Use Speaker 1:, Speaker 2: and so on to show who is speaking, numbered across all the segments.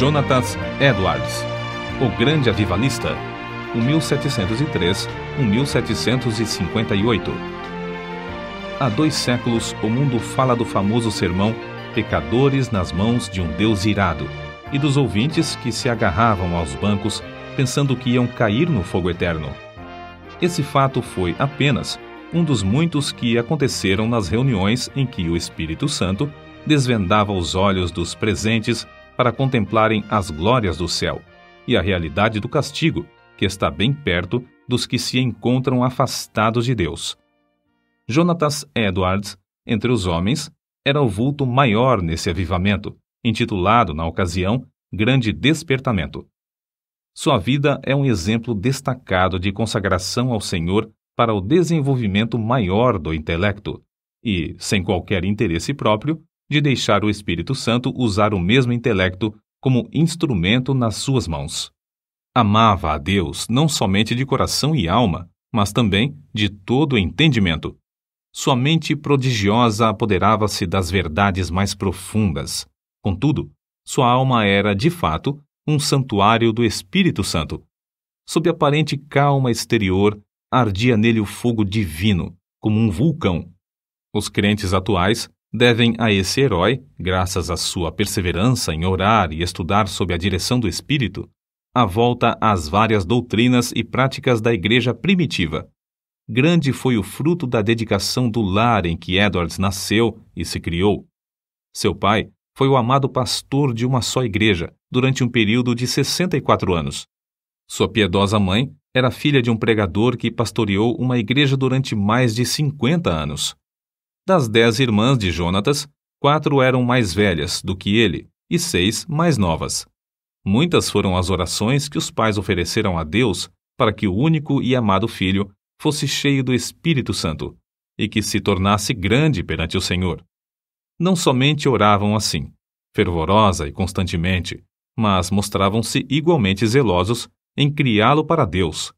Speaker 1: Jonathan Edwards, o grande avivalista, 1703-1758. Há 2 séculos, o mundo fala do famoso sermão Pecadores nas mãos de um Deus irado, e dos ouvintes que se agarravam aos bancos pensando que iam cair no fogo eterno. Esse fato foi apenas um dos muitos que aconteceram nas reuniões em que o Espírito Santo desvendava os olhos dos presentes para contemplarem as glórias do céu e a realidade do castigo, que está bem perto dos que se encontram afastados de Deus. Jonathan Edwards, entre os homens, era o vulto maior nesse avivamento, intitulado, na ocasião, Grande Despertamento. Sua vida é um exemplo destacado de consagração ao Senhor para o desenvolvimento maior do intelecto e, sem qualquer interesse próprio, de deixar o Espírito Santo usar o mesmo intelecto como instrumento nas suas mãos. Amava a Deus não somente de coração e alma, mas também de todo o entendimento. Sua mente prodigiosa apoderava-se das verdades mais profundas. Contudo, sua alma era, de fato, um santuário do Espírito Santo. Sob aparente calma exterior, ardia nele o fogo divino, como um vulcão. Os crentes atuais devem a esse herói, graças à sua perseverança em orar e estudar sob a direção do Espírito, a volta às várias doutrinas e práticas da igreja primitiva. Grande foi o fruto da dedicação do lar em que Edwards nasceu e se criou. Seu pai foi o amado pastor de uma só igreja durante um período de 64 anos. Sua piedosa mãe era filha de um pregador que pastoreou uma igreja durante mais de 50 anos. Das 10 irmãs de Jonatas, 4 eram mais velhas do que ele e 6 mais novas. Muitas foram as orações que os pais ofereceram a Deus para que o único e amado filho fosse cheio do Espírito Santo e que se tornasse grande perante o Senhor. Não somente oravam assim, fervorosa e constantemente, mas mostravam-se igualmente zelosos em criá-lo para Deus.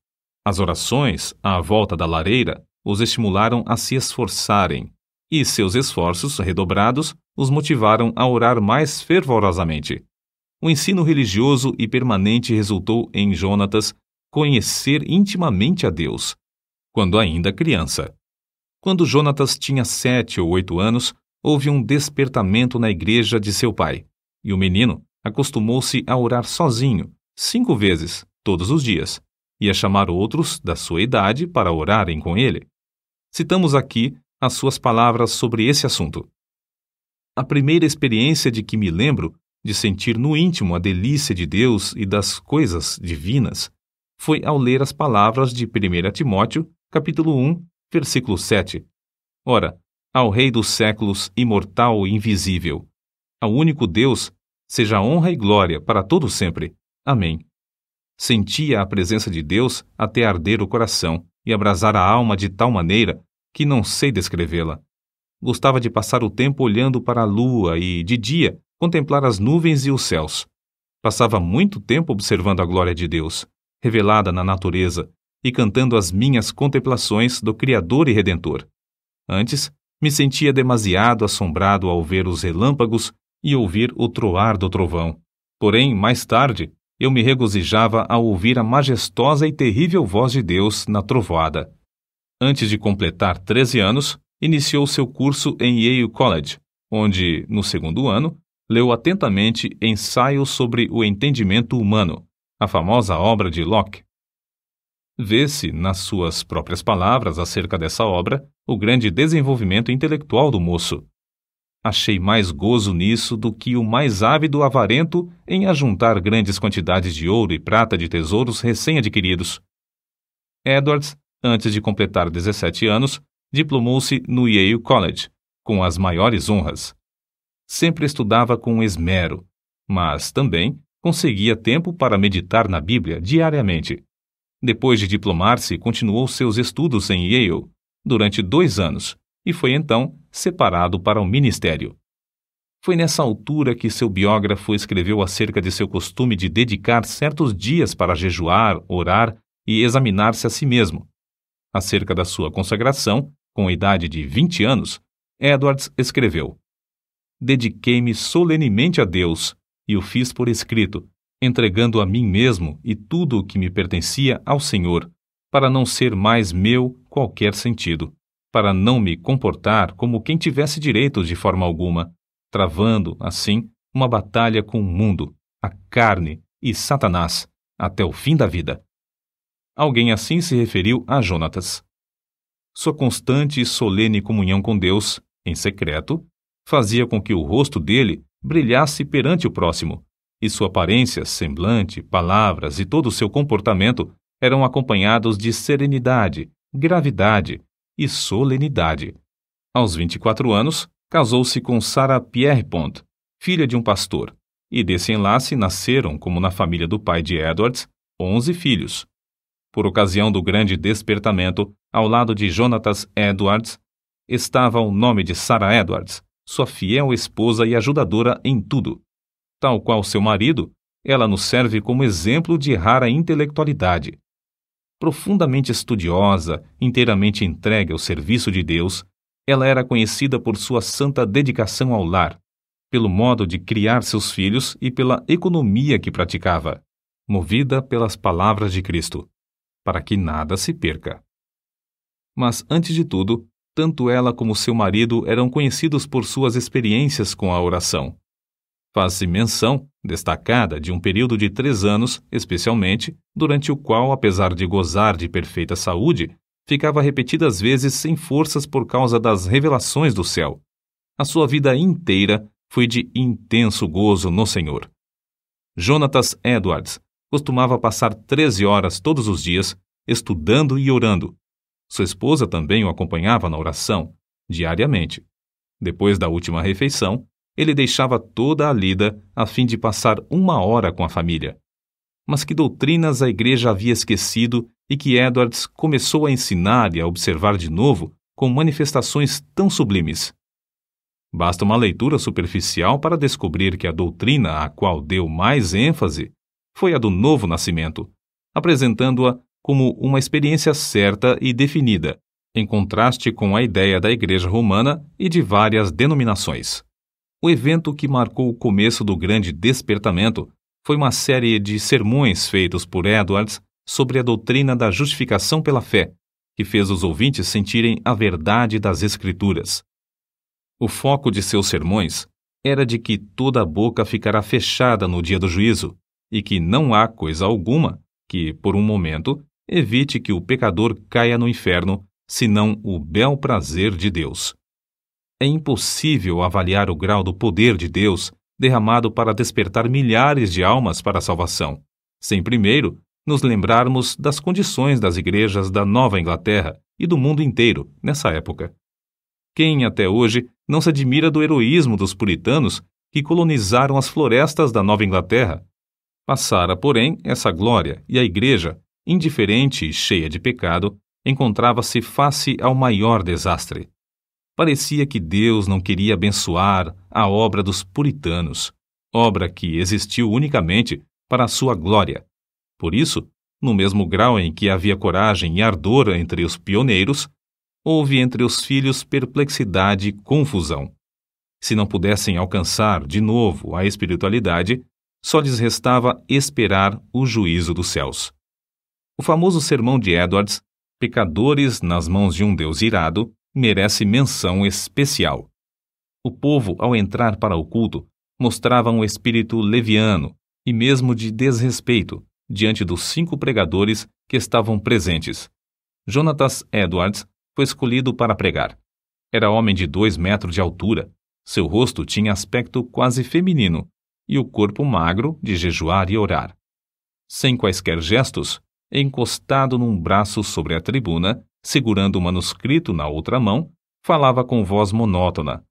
Speaker 1: As orações, à volta da lareira, os estimularam a se esforçarem, e seus esforços redobrados os motivaram a orar mais fervorosamente. O ensino religioso e permanente resultou em Jonatas conhecer intimamente a Deus, quando ainda criança. Quando Jonatas tinha 7 ou 8 anos, houve um despertamento na igreja de seu pai, e o menino acostumou-se a orar sozinho, 5 vezes, todos os dias, e a chamar outros da sua idade para orarem com ele. Citamos aqui as suas palavras sobre esse assunto. A primeira experiência de que me lembro, de sentir no íntimo a delícia de Deus e das coisas divinas, foi ao ler as palavras de 1 Timóteo, capítulo 1, versículo 7. Ora, ao Rei dos séculos, imortal e invisível, ao único Deus, seja honra e glória para todo sempre. Amém. Sentia a presença de Deus até arder o coração e abrasar a alma de tal maneira que não sei descrevê-la. Gostava de passar o tempo olhando para a lua e, de dia, contemplar as nuvens e os céus. Passava muito tempo observando a glória de Deus, revelada na natureza, e cantando as minhas contemplações do Criador e Redentor. Antes, me sentia demasiado assombrado ao ver os relâmpagos e ouvir o troar do trovão. Porém, mais tarde, eu me regozijava ao ouvir a majestosa e terrível voz de Deus na trovoada. Antes de completar 13 anos, iniciou seu curso em Yale College, onde, no 2º ano, leu atentamente Ensaios sobre o Entendimento Humano, a famosa obra de Locke. Vê-se, nas suas próprias palavras acerca dessa obra, o grande desenvolvimento intelectual do moço. Achei mais gozo nisso do que o mais ávido avarento em ajuntar grandes quantidades de ouro e prata de tesouros recém-adquiridos. Edwards, antes de completar 17 anos, diplomou-se no Yale College, com as maiores honras. Sempre estudava com esmero, mas também conseguia tempo para meditar na Bíblia diariamente. Depois de diplomar-se, continuou seus estudos em Yale durante 2 anos e foi então separado para o ministério. Foi nessa altura que seu biógrafo escreveu acerca de seu costume de dedicar certos dias para jejuar, orar e examinar-se a si mesmo. Acerca da sua consagração, com a idade de 20 anos, Edwards escreveu: Dediquei-me solenemente a Deus, e o fiz por escrito, entregando a mim mesmo e tudo o que me pertencia ao Senhor, para não ser mais meu qualquer sentido, para não me comportar como quem tivesse direitos de forma alguma, travando, assim, uma batalha com o mundo, a carne e Satanás, até o fim da vida. Alguém assim se referiu a Jonatas. Sua constante e solene comunhão com Deus, em secreto, fazia com que o rosto dele brilhasse perante o próximo, e sua aparência, semblante, palavras e todo o seu comportamento eram acompanhados de serenidade, gravidade e solenidade. Aos 24 anos, casou-se com Sarah Pierrepont, filha de um pastor, e desse enlace nasceram, como na família do pai de Edwards, 11 filhos. Por ocasião do grande despertamento, ao lado de Jonatas Edwards, estava o nome de Sarah Edwards, sua fiel esposa e ajudadora em tudo. Tal qual seu marido, ela nos serve como exemplo de rara intelectualidade. Profundamente estudiosa, inteiramente entregue ao serviço de Deus, ela era conhecida por sua santa dedicação ao lar, pelo modo de criar seus filhos e pela economia que praticava, movida pelas palavras de Cristo, para que nada se perca. Mas, antes de tudo, tanto ela como seu marido eram conhecidos por suas experiências com a oração. Faz-se menção, destacada, de um período de 3 anos, especialmente, durante o qual, apesar de gozar de perfeita saúde, ficava repetidas vezes sem forças por causa das revelações do céu. A sua vida inteira foi de intenso gozo no Senhor. Jonatas Edwards costumava passar 13 horas todos os dias estudando e orando. Sua esposa também o acompanhava na oração, diariamente. Depois da última refeição, ele deixava toda a lida a fim de passar 1 hora com a família. Mas que doutrinas a igreja havia esquecido e que Edwards começou a ensinar e a observar de novo com manifestações tão sublimes? Basta uma leitura superficial para descobrir que a doutrina a qual deu mais ênfase foi a do novo nascimento, apresentando-a como uma experiência certa e definida, em contraste com a ideia da Igreja Romana e de várias denominações. O evento que marcou o começo do grande despertamento foi uma série de sermões feitos por Edwards sobre a doutrina da justificação pela fé, que fez os ouvintes sentirem a verdade das Escrituras. O foco de seus sermões era de que toda a boca ficará fechada no dia do juízo e que não há coisa alguma que, por um momento, evite que o pecador caia no inferno, senão o bel prazer de Deus. É impossível avaliar o grau do poder de Deus derramado para despertar milhares de almas para a salvação, sem primeiro nos lembrarmos das condições das igrejas da Nova Inglaterra e do mundo inteiro nessa época. Quem até hoje não se admira do heroísmo dos puritanos que colonizaram as florestas da Nova Inglaterra? Passara, porém, essa glória e a igreja, indiferente e cheia de pecado, encontrava-se face ao maior desastre. Parecia que Deus não queria abençoar a obra dos puritanos, obra que existiu unicamente para a sua glória. Por isso, no mesmo grau em que havia coragem e ardor entre os pioneiros, houve entre os filhos perplexidade e confusão. Se não pudessem alcançar de novo a espiritualidade, só lhes restava esperar o juízo dos céus. O famoso sermão de Edwards, Pecadores nas mãos de um Deus irado, merece menção especial. O povo, ao entrar para o culto, mostrava um espírito leviano e mesmo de desrespeito diante dos 5 pregadores que estavam presentes. Jonatas Edwards foi escolhido para pregar. Era homem de 2 metros de altura, seu rosto tinha aspecto quase feminino e o corpo magro de jejuar e orar. Sem quaisquer gestos, encostado num braço sobre a tribuna, segurando o manuscrito na outra mão, falava com voz monótona.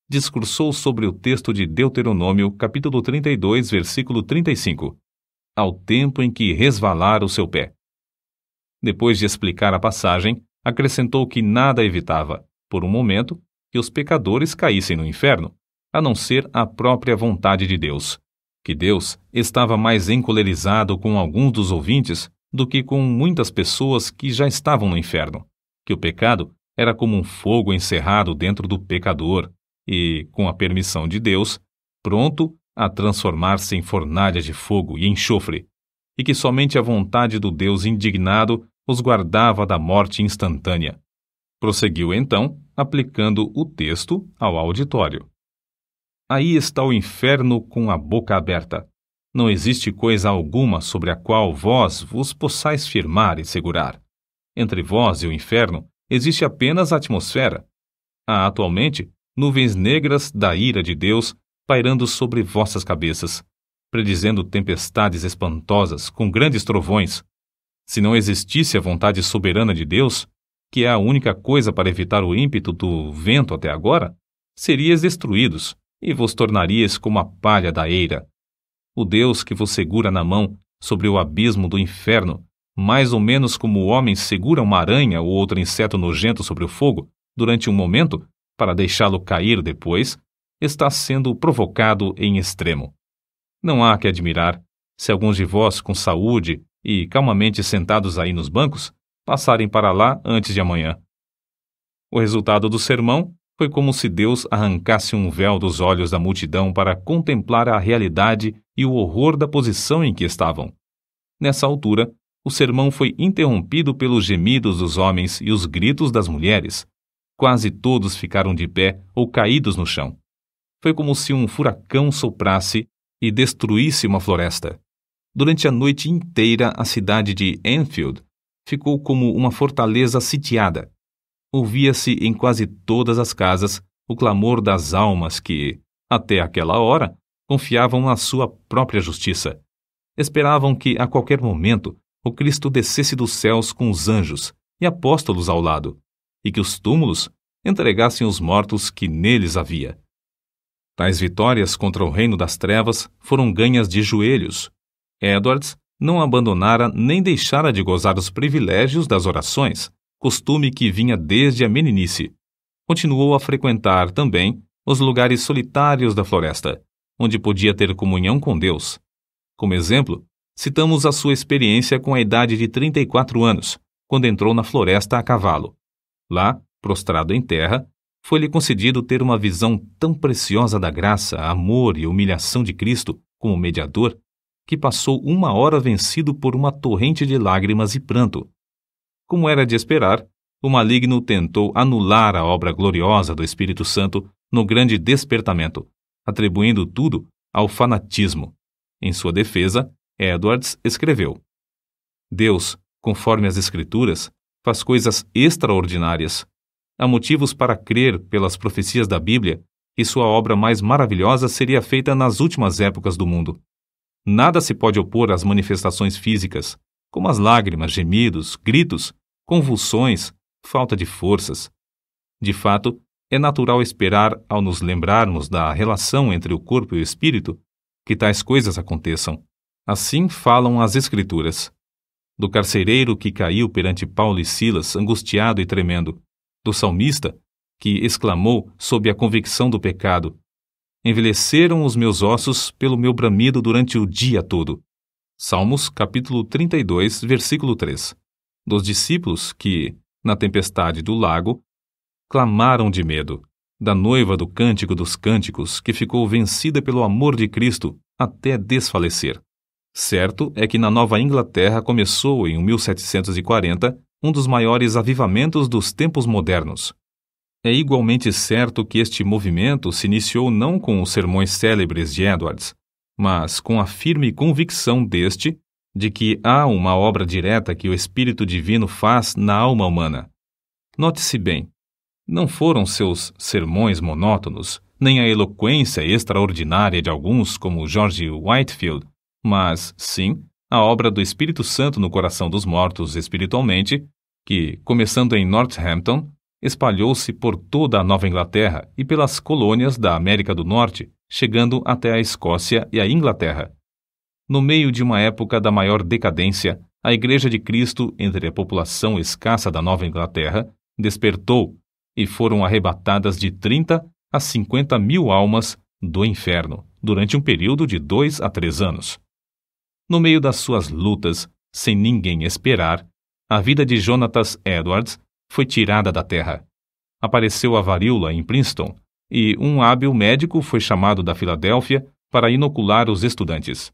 Speaker 1: Discursou sobre o texto de Deuteronômio, capítulo 32, versículo 35, ao tempo em que resvalara o seu pé. Depois de explicar a passagem, acrescentou que nada evitava, por um momento, que os pecadores caíssem no inferno, a não ser a própria vontade de Deus, que Deus estava mais encolerizado com alguns dos ouvintes do que com muitas pessoas que já estavam no inferno, que o pecado era como um fogo encerrado dentro do pecador e, com a permissão de Deus, pronto a transformar-se em fornalhas de fogo e enxofre, e que somente a vontade do Deus indignado os guardava da morte instantânea. Prosseguiu então, aplicando o texto ao auditório. Aí está o inferno com a boca aberta. Não existe coisa alguma sobre a qual vós vos possais firmar e segurar. Entre vós e o inferno existe apenas a atmosfera. Há atualmente nuvens negras da ira de Deus pairando sobre vossas cabeças, predizendo tempestades espantosas com grandes trovões. Se não existisse a vontade soberana de Deus, que é a única coisa para evitar o ímpeto do vento até agora, seríeis destruídos e vos tornaríeis como a palha da eira. O Deus que vos segura na mão sobre o abismo do inferno, mais ou menos como o homem segura uma aranha ou outro inseto nojento sobre o fogo durante um momento, para deixá-lo cair depois, está sendo provocado em extremo. Não há que admirar se alguns de vós com saúde e calmamente sentados aí nos bancos passarem para lá antes de amanhã. O resultado do sermão foi como se Deus arrancasse um véu dos olhos da multidão para contemplar a realidade e o horror da posição em que estavam. Nessa altura, o sermão foi interrompido pelos gemidos dos homens e os gritos das mulheres. Quase todos ficaram de pé ou caídos no chão. Foi como se um furacão soprasse e destruísse uma floresta. Durante a noite inteira, a cidade de Enfield ficou como uma fortaleza sitiada. Ouvia-se em quase todas as casas o clamor das almas que, até aquela hora, confiavam na sua própria justiça. Esperavam que, a qualquer momento, o Cristo descesse dos céus com os anjos e apóstolos ao lado, e que os túmulos entregassem os mortos que neles havia. Tais vitórias contra o reino das trevas foram ganhas de joelhos. Edwards não abandonara nem deixara de gozar os privilégios das orações, costume que vinha desde a meninice. Continuou a frequentar também os lugares solitários da floresta, onde podia ter comunhão com Deus. Como exemplo, citamos a sua experiência com a idade de 34 anos, quando entrou na floresta a cavalo. Lá, prostrado em terra, foi-lhe concedido ter uma visão tão preciosa da graça, amor e humilhação de Cristo como mediador, que passou 1 hora vencido por uma torrente de lágrimas e pranto. Como era de esperar, o maligno tentou anular a obra gloriosa do Espírito Santo no grande despertamento, atribuindo tudo ao fanatismo. Em sua defesa, Edwards escreveu: Deus, conforme as Escrituras, faz coisas extraordinárias. Há motivos para crer, pelas profecias da Bíblia, que sua obra mais maravilhosa seria feita nas últimas épocas do mundo. Nada se pode opor às manifestações físicas, como as lágrimas, gemidos, gritos, convulsões, falta de forças. De fato, é natural esperar, ao nos lembrarmos da relação entre o corpo e o espírito, que tais coisas aconteçam. Assim falam as Escrituras. Do carcereiro que caiu perante Paulo e Silas, angustiado e tremendo. Do salmista, que exclamou sob a convicção do pecado: envelheceram os meus ossos pelo meu bramido durante o dia todo. Salmos, capítulo 32, versículo 3. Dos discípulos que, na tempestade do lago, clamaram de medo. Da noiva do Cântico dos Cânticos, que ficou vencida pelo amor de Cristo até desfalecer. Certo é que na Nova Inglaterra começou, em 1740, um dos maiores avivamentos dos tempos modernos. É igualmente certo que este movimento se iniciou não com os sermões célebres de Edwards, mas com a firme convicção deste de que há uma obra direta que o Espírito Divino faz na alma humana. Note-se bem, não foram seus sermões monótonos, nem a eloquência extraordinária de alguns como George Whitefield, mas, sim, a obra do Espírito Santo no coração dos mortos espiritualmente, que, começando em Northampton, espalhou-se por toda a Nova Inglaterra e pelas colônias da América do Norte, chegando até a Escócia e a Inglaterra. No meio de uma época da maior decadência, a Igreja de Cristo, entre a população escassa da Nova Inglaterra, despertou e foram arrebatadas de 30 a 50 mil almas do inferno, durante um período de 2 a 3 anos. No meio das suas lutas, sem ninguém esperar, a vida de Jonathan Edwards foi tirada da terra. Apareceu a varíola em Princeton, e um hábil médico foi chamado da Filadélfia para inocular os estudantes.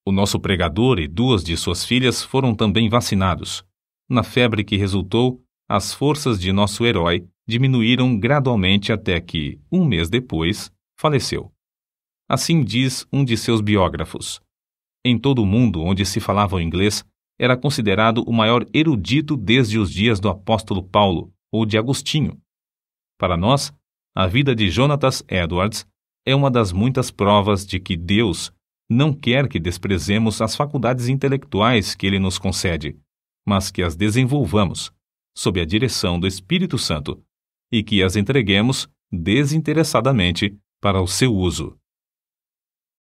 Speaker 1: O nosso pregador e 2 de suas filhas foram também vacinados. Na febre que resultou, as forças de nosso herói diminuíram gradualmente até que, 1 mês depois, faleceu. Assim diz um de seus biógrafos. Em todo o mundo onde se falava o inglês, era considerado o maior erudito desde os dias do apóstolo Paulo ou de Agostinho. Para nós, a vida de Jonatas Edwards é uma das muitas provas de que Deus não quer que desprezemos as faculdades intelectuais que Ele nos concede, mas que as desenvolvamos, sob a direção do Espírito Santo, e que as entreguemos desinteressadamente para o seu uso.